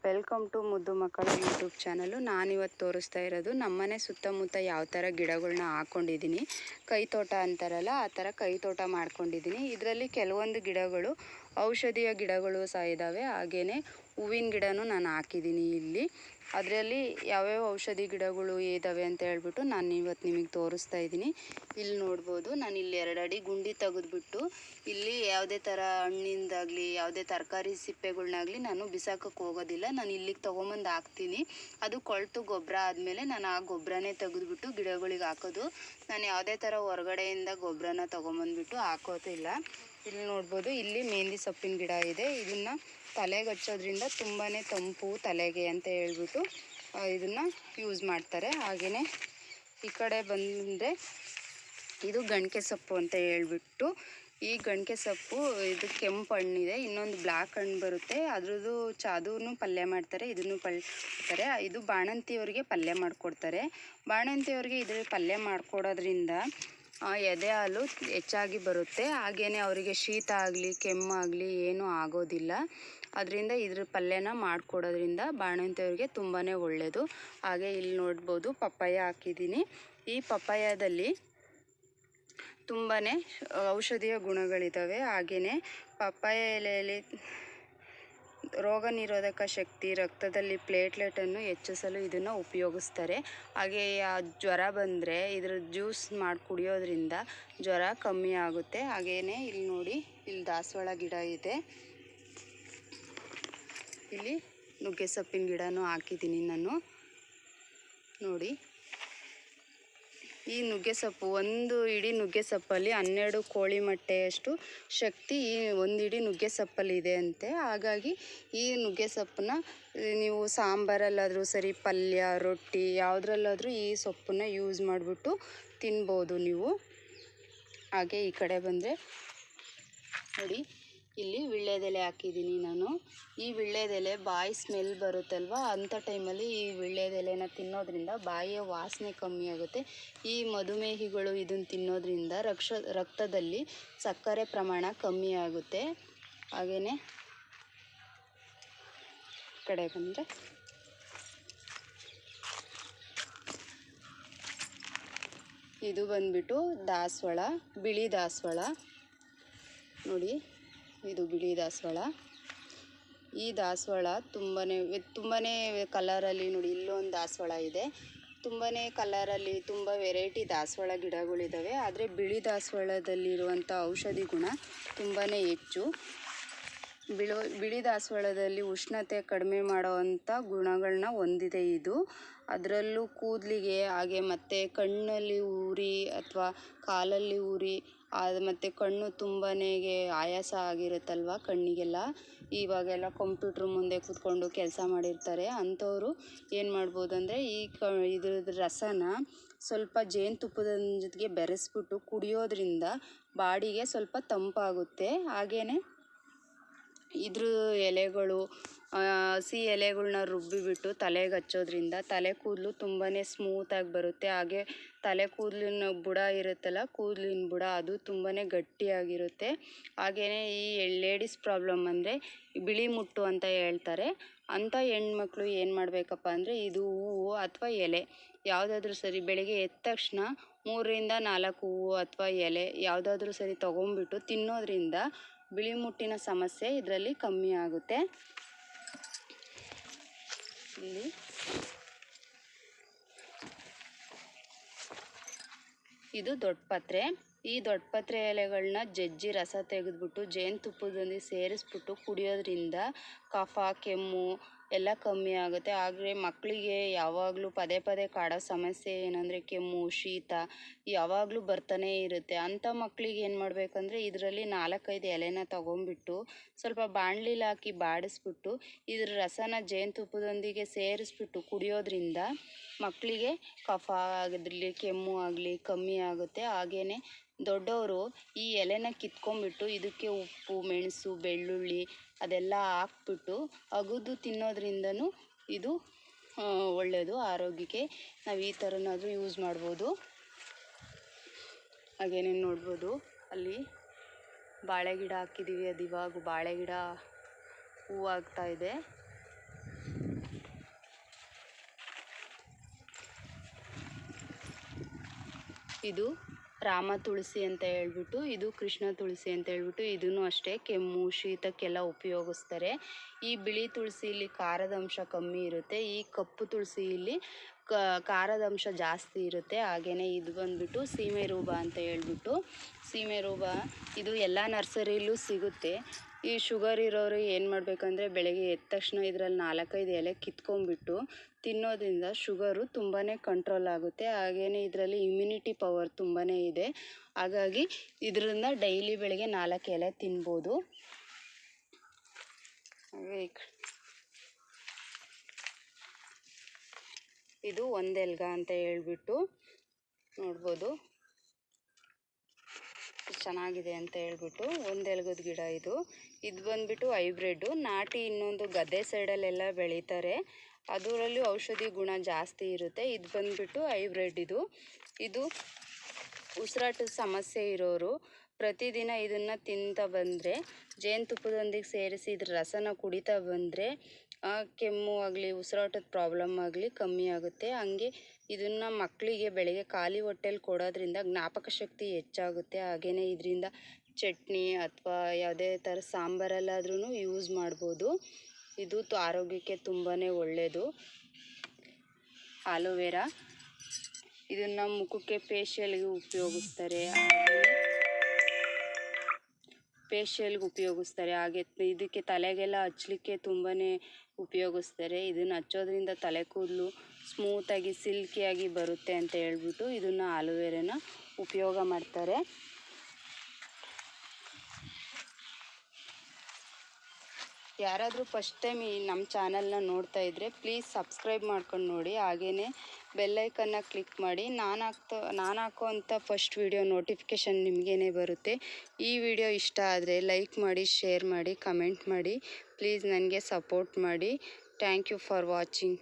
Welcome to ಮುದ್ದು ಮಕ್ಕಳ YouTube channel. ನಾನಿವತ್ತು ತೋರಿಸ್ತಾ ಇರೋದು ನಮ್ಮನೆ ಸುತ್ತಮುತ್ತ ಯಾವ ಥರ ಗಿಡಗಳನ್ನ ಹಾಕ್ಕೊಂಡಿದ್ದೀನಿ. ಕೈ ತೋಟ ಅಂತಾರಲ್ಲ, ಆ ಥರ ಕೈ ತೋಟ ಮಾಡ್ಕೊಂಡಿದ್ದೀನಿ. ಇದರಲ್ಲಿ ಕೆಲವೊಂದು ಗಿಡಗಳು ಔಷಧಿಯ ಗಿಡಗಳು ಸಹ ಇದ್ದಾವೆ. ಹಾಗೆಯೇ ಹೂವಿನ ಗಿಡನೂ ನಾನು ಹಾಕಿದ್ದೀನಿ ಇಲ್ಲಿ. ಅದರಲ್ಲಿ ಯಾವ್ಯಾವ ಔಷಧಿ ಗಿಡಗಳು ಇದ್ದಾವೆ ಅಂತ ಹೇಳ್ಬಿಟ್ಟು ನಾನು ಇವತ್ತು ನಿಮಗೆ ತೋರಿಸ್ತಾ ಇದ್ದೀನಿ. ಇಲ್ಲಿ ನೋಡ್ಬೋದು, ನಾನು ಇಲ್ಲಿ 2 ಅಡಿ ಗುಂಡಿ ತೆಗೆದುಬಿಟ್ಟು ಇಲ್ಲಿ ಯಾವುದೇ ಥರ ಹಣ್ಣಿಂದಾಗಲಿ ಯಾವುದೇ ತರಕಾರಿ ಸಿಪ್ಪೆಗಳ್ನಾಗಲಿ ನಾನು ಬಿಸಾಕೋಕ್ಕೆ ಹೋಗೋದಿಲ್ಲ. ನಾನು ಇಲ್ಲಿಗೆ ತೊಗೊಂಬಂದು ಹಾಕ್ತೀನಿ. ಅದು ಕೊಳೆತು ಗೊಬ್ಬರ ಆದಮೇಲೆ ನಾನು ಆ ಗೊಬ್ಬರನೇ ತೆಗೆದುಬಿಟ್ಟು ಗಿಡಗಳಿಗೆ ಹಾಕೋದು. ನಾನು ಯಾವುದೇ ಥರ ಹೊರಗಡೆಯಿಂದ ಗೊಬ್ಬರನ ತೊಗೊಂಬಂದ್ಬಿಟ್ಟು ಹಾಕೋದಿಲ್ಲ. ಇಲ್ಲಿ ನೋಡ್ಬೋದು, ಇಲ್ಲಿ ಮೆಹಂದಿ ಸೊಪ್ಪಿನ ಗಿಡ ಇದೆ. ಇದನ್ನು ತಲೆಗೆ ಹಚ್ಚೋದ್ರಿಂದ ತುಂಬಾ ತಂಪು ತಲೆಗೆ ಅಂತ ಹೇಳ್ಬಿಟ್ಟು ಇದನ್ನು ಯೂಸ್ ಮಾಡ್ತಾರೆ. ಹಾಗೆಯೇ ಈ ಕಡೆ ಬಂದರೆ ಇದು ಗಣಕೆ ಸೊಪ್ಪು ಅಂತ ಹೇಳ್ಬಿಟ್ಟು, ಈ ಗಣಕೆ ಸೊಪ್ಪು ಇದು ಕೆಂಪು ಹಣ್ಣಿದೆ, ಇನ್ನೊಂದು ಬ್ಲ್ಯಾಕ್ ಹಣ್ಣು ಬರುತ್ತೆ, ಅದ್ರದ್ದು ಅದೂ ಪಲ್ಯ ಮಾಡ್ತಾರೆ, ಇದನ್ನು ಮಾಡ್ತಾರೆ. ಇದು ಬಾಣಂತಿಯವ್ರಿಗೆ ಪಲ್ಯ ಮಾಡಿಕೊಡ್ತಾರೆ. ಬಾಣಂತಿಯವ್ರಿಗೆ ಇದ್ರ ಪಲ್ಯ ಮಾಡಿಕೊಡೋದ್ರಿಂದ ಎದೆ ಹಾಲು ಹೆಚ್ಚಾಗಿ ಬರುತ್ತೆ. ಹಾಗೆಯೇ ಅವರಿಗೆ ಶೀತ ಆಗಲಿ ಕೆಮ್ಮಾಗಲಿ ಏನೂ ಆಗೋದಿಲ್ಲ. ಅದರಿಂದ ಇದ್ರ ಪಲ್ಯನ ಮಾಡಿಕೊಡೋದ್ರಿಂದ ಬಾಣಂತಿಯವ್ರಿಗೆ ತುಂಬಾ ಒಳ್ಳೆಯದು. ಹಾಗೆ ಇಲ್ಲಿ ನೋಡ್ಬೋದು, ಪಪ್ಪಾಯ ಹಾಕಿದ್ದೀನಿ. ಈ ಪಪ್ಪಾಯದಲ್ಲಿ ತುಂಬಾ ಔಷಧೀಯ ಗುಣಗಳಿದ್ದಾವೆ. ಹಾಗೆಯೇ ಪಪ್ಪಾಯ ಎಲೆಯಲ್ಲಿ ರೋಗ ನಿರೋಧಕ ಶಕ್ತಿ, ರಕ್ತದಲ್ಲಿ ಪ್ಲೇಟ್ಲೆಟನ್ನು ಹೆಚ್ಚಿಸಲು ಇದನ್ನು ಉಪಯೋಗಿಸ್ತಾರೆ. ಹಾಗೆ ಜ್ವರ ಬಂದರೆ ಇದರ ಜ್ಯೂಸ್ ಮಾಡಿ ಕುಡಿಯೋದ್ರಿಂದ ಜ್ವರ ಕಮ್ಮಿ ಆಗುತ್ತೆ. ಹಾಗೆಯೇ ಇಲ್ಲಿ ನೋಡಿ, ಇಲ್ಲಿ ದಾಸವಾಳ ಗಿಡ ಇದೆ. ಇಲ್ಲಿ ನುಗ್ಗೆ ಸೊಪ್ಪಿನ ಗಿಡನೂ ಹಾಕಿದ್ದೀನಿ ನಾನು. ನೋಡಿ, ಈ ನುಗ್ಗೆ ಸೊಪ್ಪು, ಒಂದು ಇಡೀ ನುಗ್ಗೆ ಸೊಪ್ಪಲ್ಲಿ 12 ಕೋಳಿ ಮೊಟ್ಟೆಯಷ್ಟು ಶಕ್ತಿ ಈ ಒಂದು ಇಡೀ ನುಗ್ಗೆ ಸೊಪ್ಪಲ್ಲಿ ಇದೆ ಅಂತೆ. ಹಾಗಾಗಿ ಈ ನುಗ್ಗೆ ಸೊಪ್ಪನ್ನ ನೀವು ಸಾಂಬಾರಲ್ಲಾದರೂ ಸರಿ, ಪಲ್ಯ, ರೊಟ್ಟಿ ಯಾವುದ್ರಲ್ಲಾದರೂ ಈ ಸೊಪ್ಪನ್ನ ಯೂಸ್ ಮಾಡಿಬಿಟ್ಟು ತಿನ್ಬೋದು ನೀವು. ಹಾಗೆ ಈ ಕಡೆ ಬಂದರೆ ನೋಡಿ, ಇಲ್ಲಿ ವೀಳ್ಯದೆಲೆ ಹಾಕಿದ್ದೀನಿ ನಾನು. ಈ ವೀಳ್ಯದೆಲೆ ಬಾಯಿ ಸ್ಮೆಲ್ ಬರುತ್ತಲ್ವ, ಅಂಥ ಟೈಮಲ್ಲಿ ಈ ವೀಳ್ಯದೆಲೆನ ತಿನ್ನೋದ್ರಿಂದ ಬಾಯಿಯ ವಾಸನೆ ಕಮ್ಮಿ ಆಗುತ್ತೆ. ಈ ಮಧುಮೇಹಿಗಳು ಇದನ್ನು ತಿನ್ನೋದ್ರಿಂದ ರಕ್ತದಲ್ಲಿ ಸಕ್ಕರೆ ಪ್ರಮಾಣ ಕಮ್ಮಿ ಆಗುತ್ತೆ. ಹಾಗೆಯೇ ಕಡೆ ಬಂದರೆ ಇದು ಬಂದ್ಬಿಟ್ಟು ದಾಸವಾಳ, ಬಿಳಿ ದಾಸವಾಳ. ನೋಡಿ, ಇದು ಬಿಳಿ ದಾಸವಾಳ. ಈ ದಾಸವಾಳ ತುಂಬಾ ಕಲರಲ್ಲಿ, ನೋಡಿ ಇಲ್ಲೊಂದು ದಾಸವಾಳ ಇದೆ. ತುಂಬಾ ಕಲರಲ್ಲಿ ತುಂಬ ವೆರೈಟಿ ದಾಸವಾಳ ಗಿಡಗಳಿದ್ದಾವೆ. ಆದರೆ ಬಿಳಿ ದಾಸವಾಳದಲ್ಲಿರುವಂಥ ಔಷಧಿ ಗುಣ ತುಂಬಾ ಹೆಚ್ಚು. ಬಿಳಿ ದಾಸವಾಳದಲ್ಲಿ ಉಷ್ಣತೆ ಕಡಿಮೆ ಮಾಡೋವಂಥ ಗುಣಗಳನ್ನ ಹೊಂದಿದೆ ಇದು. ಅದರಲ್ಲೂ ಕೂದಲಿಗೆ, ಹಾಗೆ ಮತ್ತು ಕಣ್ಣಲ್ಲಿ ಉರಿ ಅಥವಾ ಕಾಲಲ್ಲಿ ಉರಿ, ಮತ್ತು ಕಣ್ಣು ತುಂಬಾ ಆಯಾಸ ಆಗಿರುತ್ತಲ್ವ ಕಣ್ಣಿಗೆಲ್ಲ, ಇವಾಗೆಲ್ಲ ಕಂಪ್ಯೂಟ್ರ್ ಮುಂದೆ ಕೂತ್ಕೊಂಡು ಕೆಲಸ ಮಾಡಿರ್ತಾರೆ. ಅಂಥವರು ಏನು ಮಾಡ್ಬೋದು ಅಂದರೆ ಇದ್ರದ್ದು ರಸನ ಸ್ವಲ್ಪ ಜೇನುತುಪ್ಪದ ಜೊತೆಗೆ ಬೆರೆಸ್ಬಿಟ್ಟು ಕುಡಿಯೋದ್ರಿಂದ ಬಾಡಿಗೆ ಸ್ವಲ್ಪ ತಂಪಾಗುತ್ತೆ. ಹಾಗೆಯೇ ಇದ್ರ ಎಲೆಗಳು, ಹಸಿ ಎಲೆಗಳ್ನ ರುಬ್ಬಿಬಿಟ್ಟು ತಲೆಗೆ ಹಚ್ಚೋದ್ರಿಂದ ತಲೆ ಕೂದಲು ತುಂಬಾ ಸ್ಮೂತಾಗಿ ಬರುತ್ತೆ. ಹಾಗೆ ತಲೆ ಕೂದಲಿನ ಬುಡ ಇರುತ್ತಲ್ಲ, ಕೂದಲಿನ ಬುಡ, ಅದು ತುಂಬಾ ಗಟ್ಟಿಯಾಗಿರುತ್ತೆ. ಹಾಗೆಯೇ ಈ ಲೇಡೀಸ್ ಪ್ರಾಬ್ಲಮ್ ಅಂದರೆ ಬಿಳಿ ಮುಟ್ಟು ಅಂತ ಹೇಳ್ತಾರೆ. ಅಂಥ ಹೆಣ್ಮಕ್ಳು ಏನು ಮಾಡಬೇಕಪ್ಪ ಅಂದರೆ, ಇದು ಹೂವು ಅಥವಾ ಎಲೆ ಯಾವುದಾದ್ರೂ ಸರಿ, ಬೆಳಗ್ಗೆ ಎದ್ದ ತಕ್ಷಣ 3ರಿಂದ 4 ಹೂವು ಅಥವಾ ಎಲೆ ಯಾವುದಾದ್ರೂ ಸರಿ ತೊಗೊಂಬಿಟ್ಟು ತಿನ್ನೋದ್ರಿಂದ ಬಿಳಿ ಮುಟ್ಟಿನ ಸಮಸ್ಯೆ ಇದರಲ್ಲಿ ಕಮ್ಮಿ ಆಗುತ್ತೆ. ಇಲ್ಲಿ ಇದು ದೊಡ್ಡಪತ್ರೆ. ಈ ದೊಡ್ಡಪತ್ರೆ ಎಲೆಗಳನ್ನ ಜಜ್ಜಿ ರಸ ತೆಗೆದ್ಬಿಟ್ಟು ಜೇನುತುಪ್ಪದೊಂದಿಗೆ ಸೇರಿಸ್ಬಿಟ್ಟು ಕುಡಿಯೋದ್ರಿಂದ ಕಫ, ಕೆಮ್ಮು ಎಲ್ಲ ಕಮ್ಮಿ ಆಗುತ್ತೆ. ಆದರೆ ಮಕ್ಕಳಿಗೆ ಯಾವಾಗಲೂ ಪದೇ ಪದೇ ಕಾಡೋ ಸಮಸ್ಯೆ ಏನಂದರೆ ಕೆಮ್ಮು, ಶೀತ ಯಾವಾಗಲೂ ಬರ್ತಾನೇ ಇರುತ್ತೆ. ಅಂಥ ಮಕ್ಕಳಿಗೆ ಏನು ಮಾಡಬೇಕಂದ್ರೆ, ಇದರಲ್ಲಿ 4-5 ಎಲೆನ ತೊಗೊಂಬಿಟ್ಟು ಸ್ವಲ್ಪ ಬಾಣಲಿಲಿ ಹಾಕಿ ಬಾಡಿಸ್ಬಿಟ್ಟು ಇದ್ರ ರಸನ ಜೇನುತುಪ್ಪದೊಂದಿಗೆ ಸೇರಿಸ್ಬಿಟ್ಟು ಕುಡಿಯೋದ್ರಿಂದ ಮಕ್ಕಳಿಗೆ ಕಫ ಆಗಿರಲಿ, ಕೆಮ್ಮು ಆಗಲಿ ಕಮ್ಮಿ ಆಗುತ್ತೆ. ಹಾಗೆಯೇ ದೊಡ್ಡವರು ಈ ಎಲೆನ ಕಿತ್ಕೊಂಡ್ಬಿಟ್ಟು ಇದಕ್ಕೆ ಉಪ್ಪು, ಮೆಣಸು, ಬೆಳ್ಳುಳ್ಳಿ ಅದೆಲ್ಲ ಹಾಕ್ಬಿಟ್ಟು ಅಗಿದು ತಿನ್ನೋದ್ರಿಂದನೂ ಇದು ಒಳ್ಳೆಯದು ಆರೋಗ್ಯಕ್ಕೆ. ನಾವು ಈ ಥರನಾದರೂ ಯೂಸ್ ಮಾಡ್ಬೋದು. ಹಾಗೇನೇ ನೋಡ್ಬೋದು, ಅಲ್ಲಿ ಬಾಳೆ ಗಿಡ ಹಾಕಿದ್ದೀವಿ. ಅದು ಇವಾಗ ಬಾಳೆ ಗಿಡ ಹೂವಾಗ್ತಾ ಇದೆ. ಇದು ರಾಮ ತುಳಸಿ ಅಂತ ಹೇಳ್ಬಿಟ್ಟು, ಇದು ಕೃಷ್ಣ ತುಳಸಿ ಅಂತ ಹೇಳ್ಬಿಟ್ಟು, ಇದನ್ನು ಅಷ್ಟೇ ಕೆಮ್ಮು ಶೀತಕ್ಕೆಲ್ಲ ಉಪಯೋಗಿಸ್ತಾರೆ. ಈ ಬಿಳಿ ತುಳಸಿಯಲ್ಲಿ ಖಾರದ ಅಂಶ ಕಮ್ಮಿ ಇರುತ್ತೆ, ಈ ಕಪ್ಪು ತುಳಸಿಯಲ್ಲಿ ಖಾರದ ಅಂಶ ಜಾಸ್ತಿ ಇರುತ್ತೆ. ಹಾಗೆಯೇ ಇದು ಬಂದ್ಬಿಟ್ಟು ಸೀಮೆ ರೂಬ ಅಂತ ಹೇಳ್ಬಿಟ್ಟು, ಸೀಮೆ ರೂಬ ಇದು ಎಲ್ಲ ನರ್ಸರಿಯಲ್ಲೂ ಸಿಗುತ್ತೆ. ಈ ಶುಗರ್ ಇರೋರು ಏನು ಮಾಡಬೇಕಂದ್ರೆ ಬೆಳಗ್ಗೆ ಎದ್ದ ತಕ್ಷಣ ಇದರಲ್ಲಿ 4-5 ಎಲೆ ಕಿತ್ಕೊಂಡ್ಬಿಟ್ಟು ತಿನ್ನೋದ್ರಿಂದ ಶುಗರು ತುಂಬಾ ಕಂಟ್ರೋಲ್ ಆಗುತ್ತೆ. ಹಾಗೆಯೇ ಇದರಲ್ಲಿ ಇಮ್ಯುನಿಟಿ ಪವರ್ ತುಂಬಾ ಇದೆ. ಹಾಗಾಗಿ ಇದರಿಂದ ಡೈಲಿ ಬೆಳಗ್ಗೆ 4 ಎಲೆ ತಿನ್ಬೋದು. ಹಾಗೆ ಇದು ಒಂದೆಲ್ಗ ಅಂತ ಹೇಳ್ಬಿಟ್ಟು ನೋಡ್ಬೋದು, ಚೆನ್ನಾಗಿದೆ ಅಂತ ಹೇಳ್ಬಿಟ್ಟು ಒಂದೆಲ್ಗದ ಗಿಡ ಇದು. ಇದು ಬಂದ್ಬಿಟ್ಟು ಹೈಬ್ರಿಡ್ಡು. ನಾಟಿ ಇನ್ನೊಂದು ಗದ್ದೆ ಸೈಡಲ್ಲೆಲ್ಲ ಬೆಳೀತಾರೆ, ಅದರಲ್ಲಿ ಔಷಧಿ ಗುಣ ಜಾಸ್ತಿ ಇರುತ್ತೆ. ಇದು ಬಂದ್ಬಿಟ್ಟು ಹೈಬ್ರಿಡ್. ಇದು ಉಸಿರಾಟದ ಸಮಸ್ಯೆ ಇರೋರು ಪ್ರತಿದಿನ ಇದನ್ನು ತಿಂತಾ ಬಂದರೆ, ಜೇನುತುಪ್ಪದೊಂದಿಗೆ ಸೇರಿಸಿ ಇದ್ರ ರಸನ ಕುಡಿತಾ ಬಂದರೆ ಕೆಮ್ಮು ಆಗಲಿ ಉಸಿರಾಟದ ಪ್ರಾಬ್ಲಮ್ ಆಗಲಿ ಕಮ್ಮಿ ಆಗುತ್ತೆ. ಹಂಗೆ ಇದನ್ನು ಮಕ್ಕಳಿಗೆ ಬೆಳಗ್ಗೆ ಖಾಲಿ ಹೊಟ್ಟೆಲಿ ಕೊಡೋದ್ರಿಂದ ಜ್ಞಾಪಕ ಶಕ್ತಿ ಹೆಚ್ಚಾಗುತ್ತೆ. ಹಾಗೆಯೇ ಇದರಿಂದ ಚಟ್ನಿ ಅಥವಾ ಯಾವುದೇ ಥರ ಸಾಂಬಾರಲ್ಲಾದ್ರೂ ಯೂಸ್ ಮಾಡ್ಬೋದು. ಇದು ಆರೋಗ್ಯಕ್ಕೆ ತುಂಬಾ ಒಳ್ಳೆಯದು. ಆಲೋವೆರಾ ಇದನ್ನು ಮುಖಕ್ಕೆ ಫೇಶಿಯಲ್ಗೆ ಉಪಯೋಗಿಸ್ತಾರೆ. ಹಾಗೆ ಇದಕ್ಕೆ ತಲೆಗೆಲ್ಲ ಹಚ್ಚಲಿಕ್ಕೆ ತುಂಬಾ ಉಪಯೋಗಿಸ್ತಾರೆ. ಇದನ್ನು ಹಚ್ಚೋದ್ರಿಂದ ತಲೆ ಕೂದಲು ಸ್ಮೂತಾಗಿ ಸಿಲ್ಕಿಯಾಗಿ ಬರುತ್ತೆ ಅಂತ ಹೇಳ್ಬಿಟ್ಟು ಇದನ್ನು ಆಲೋವೆರಾನ ಉಪಯೋಗ ಮಾಡ್ತಾರೆ. ಯಾರಾದರೂ ಫಸ್ಟ್ ಟೈಮ್ ನಮ್ಮ ಚಾನಲ್ನ ನೋಡ್ತಾ ಇದ್ದರೆ ಪ್ಲೀಸ್ ಸಬ್ಸ್ಕ್ರೈಬ್ ಮಾಡ್ಕೊಂಡು ನೋಡಿ. ಹಾಗೆಯೇ ಬೆಲ್ಲೈಕನ್ನ ಕ್ಲಿಕ್ ಮಾಡಿ. ನಾನು ಹಾಕೋವಂಥ ಫಸ್ಟ್ ವಿಡಿಯೋ ನೋಟಿಫಿಕೇಷನ್ ನಿಮಗೇನೆ ಬರುತ್ತೆ. ಈ ವಿಡಿಯೋ ಇಷ್ಟ ಆದರೆ ಲೈಕ್ ಮಾಡಿ, ಶೇರ್ ಮಾಡಿ, ಕಮೆಂಟ್ ಮಾಡಿ. ಪ್ಲೀಸ್ ನನಗೆ ಸಪೋರ್ಟ್ ಮಾಡಿ. Thank you for watching.